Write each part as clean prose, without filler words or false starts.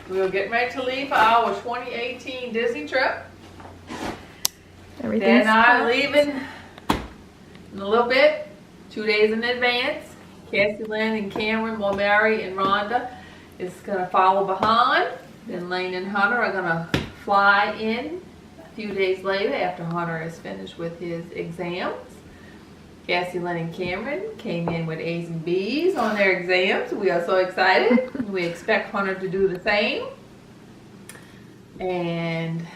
We're getting ready to leave for our 2018 Disney trip. Everything's Dan and I are packed. leaving in a little bit, 2 days in advance. Cassie, Lynn, and Cameron, well, Mary and Rhonda is gonna follow behind. Then Lane and Hunter are gonna fly in a few days later after Hunter is finished with his exams. Cassie, Lynn, and Cameron came in with A's and B's on their exams. We are so excited. We expect Hunter to do the same. And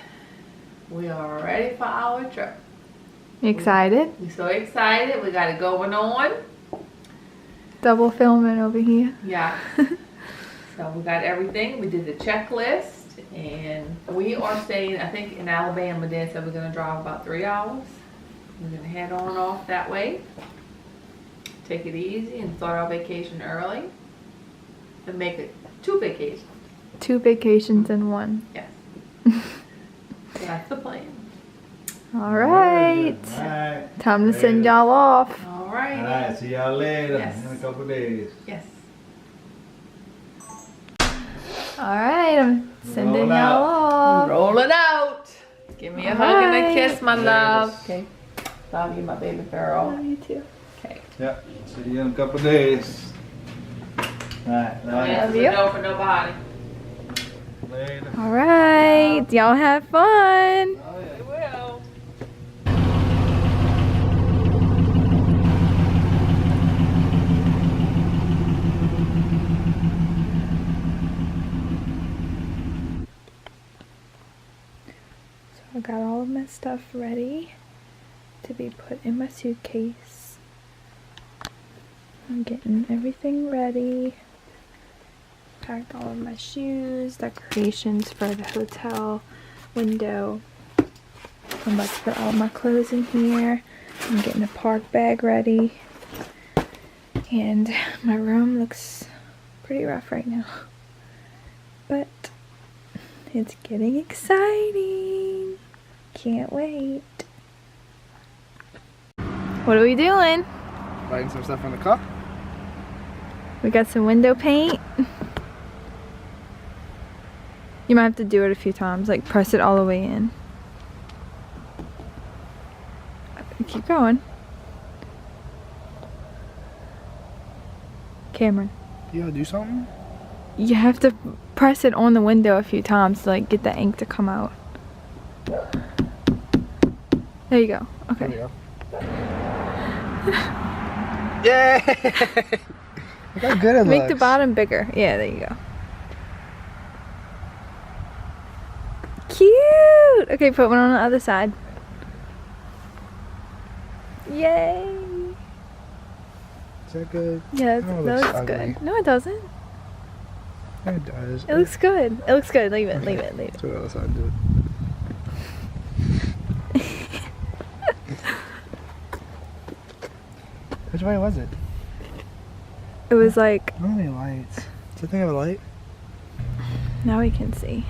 we are ready for our trip. Excited? We're so excited. We got it going on. Double filming over here. Yeah. So we got everything. We did the checklist. And we are staying, I think, in Alabama. Dan said we're going to drive about 3 hours. We're going to head on off that way. Take it easy and start our vacation early. And make it 2 vacations. 2 vacations in one. Yes. So that's the plan. All right. Alright. Time to send y'all off. All right. Alright, see y'all later Yes. in a couple days. Yes. All right, I'm sending Roll y'all off. Roll it out. Give me a hug and a kiss, my love. Yes. Okay. Love you, my baby girl. Love you too. Okay. Yep, see you in a couple days. Alright, Don't Love answer you. the door for nobody. later. All right, y'all have fun. Oh, yeah. We will. So I got all of my stuff ready to be put in my suitcase. I'm getting everything ready. Packed all of my shoes, decorations for the hotel window. I'm about to put all my clothes in here. I'm getting a park bag ready. And my room looks pretty rough right now. But it's getting exciting. Can't wait. What are we doing? Lighting some stuff on the car. We got some window paint. You might have to do it a few times, like press it all the way in. Keep going. Cameron, You gotta do something? you have to press it on the window a few times to like get the ink to come out. There you go. There we Okay. go. Yay! Look how good it Make looks. the bottom bigger. Yeah, there you go. Cute! Okay, put one on the other side. Yay! Is that good? Yeah, Oh, it that looks looks ugly. good. No, it doesn't. It does. It looks good. It looks good. Leave it, leave it, leave it. That's what else I'd do. Which way was it? It was like, How many lights? Does that thing have a light? now we can see.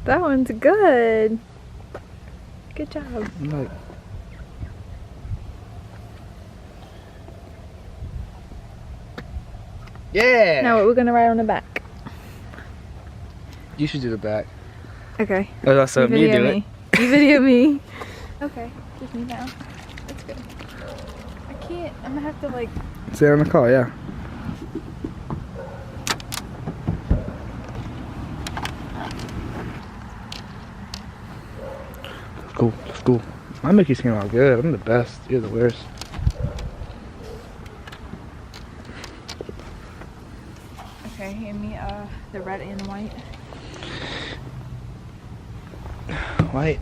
That one's good. Good job. Look. Yeah! Now what we're gonna write on the back. You should do the back. Okay. Oh, that's You video me. You video me. Okay, give me now. That's good. I can't, I'm gonna have to like, Sit on the car, yeah. Let's go, let's go. My Mickey's came out good. I'm the best. You're the worst. okay, hand me the red and white. White.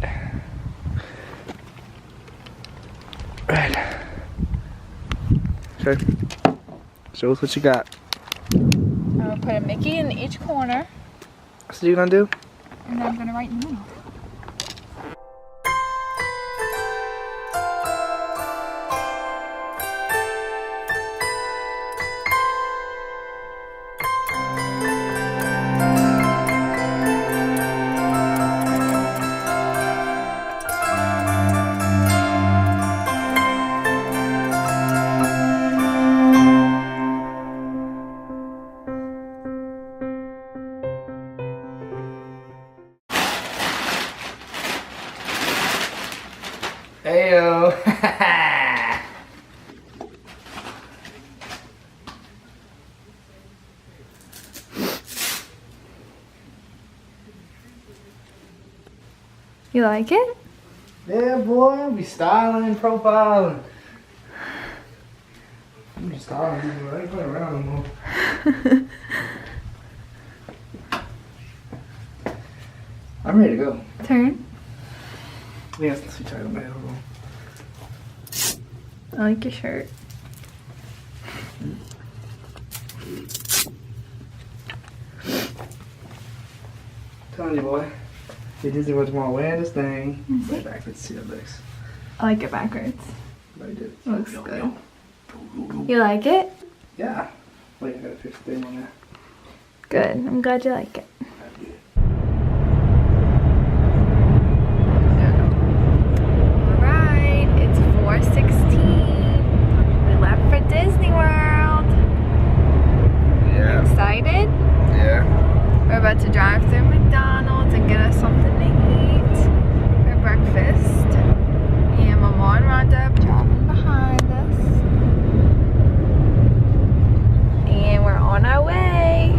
Red. Okay. Show us what you got. I'm gonna put a Mickey in each corner, That's what you gonna do? and then I'm gonna write in the middle. go. You like it? Yeah, boy, we styling, profiling. I'm just styling people. I ain't playing around no more. I'm ready to go. Turn. Yeah, let's see, tight on my head. Hold on. I like your shirt. Telling you, boy. Get Disney World tomorrow. Wearing this thing. Right back. Let's see that legs. I like it backwards. Right there. Looks good. You like it? Yeah. Wait, I gotta fix the thing on there. Good. I'm glad you like it. Alright, it's 4:16. We left for Disney World. Yeah. Excited? Yeah. We're about to drive through McDonald's and get us something to eat for breakfast. And Mama and Rhonda are driving behind us. And we're on our way.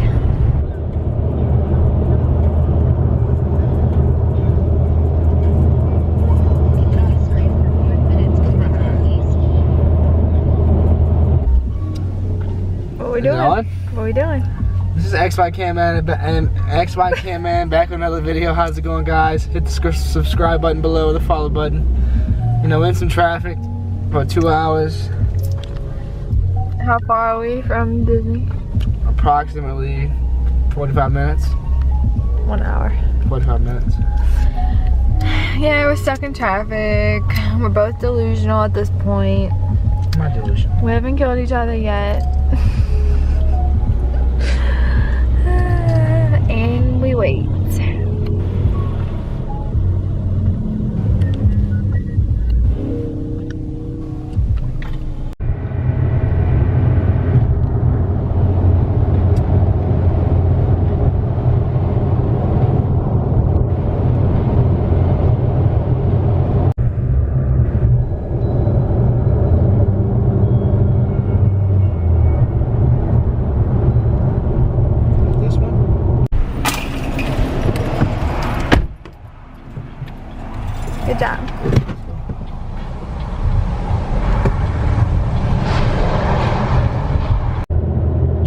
What we doing? On? What we doing? This is XY Cam Man and XY Cam Man back with another video. How's it going, guys? Hit the subscribe button below, the follow button. You know, in some traffic, about 2 hours. How far are we from Disney? Approximately 45 minutes. 1 hour. 45 minutes. Yeah, we're stuck in traffic. We're both delusional at this point. I'm not delusional. We haven't killed each other yet. And we wait. This one? Good job.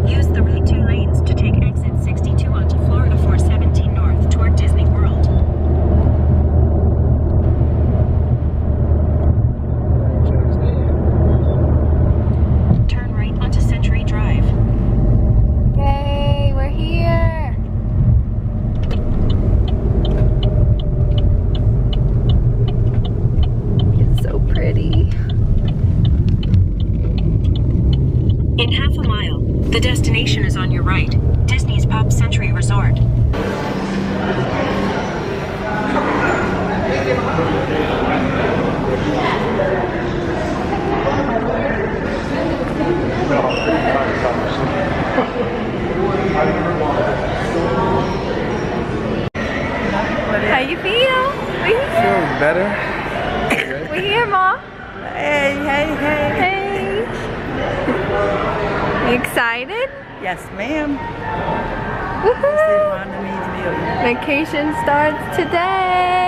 Use the right 2 lanes to take exit 62 onto Florida 417 North toward Disney World. Turn right onto Century Drive. Yay, we're here. It's so pretty. In half a mile, the destination is on your right. Disney's Pop Century Resort. How you feel? Feeling better. We here, Ma. Hey, hey, hey. Hey. You excited? Yes, ma'am. Woohoo! Rhonda needs milk. Vacation starts today.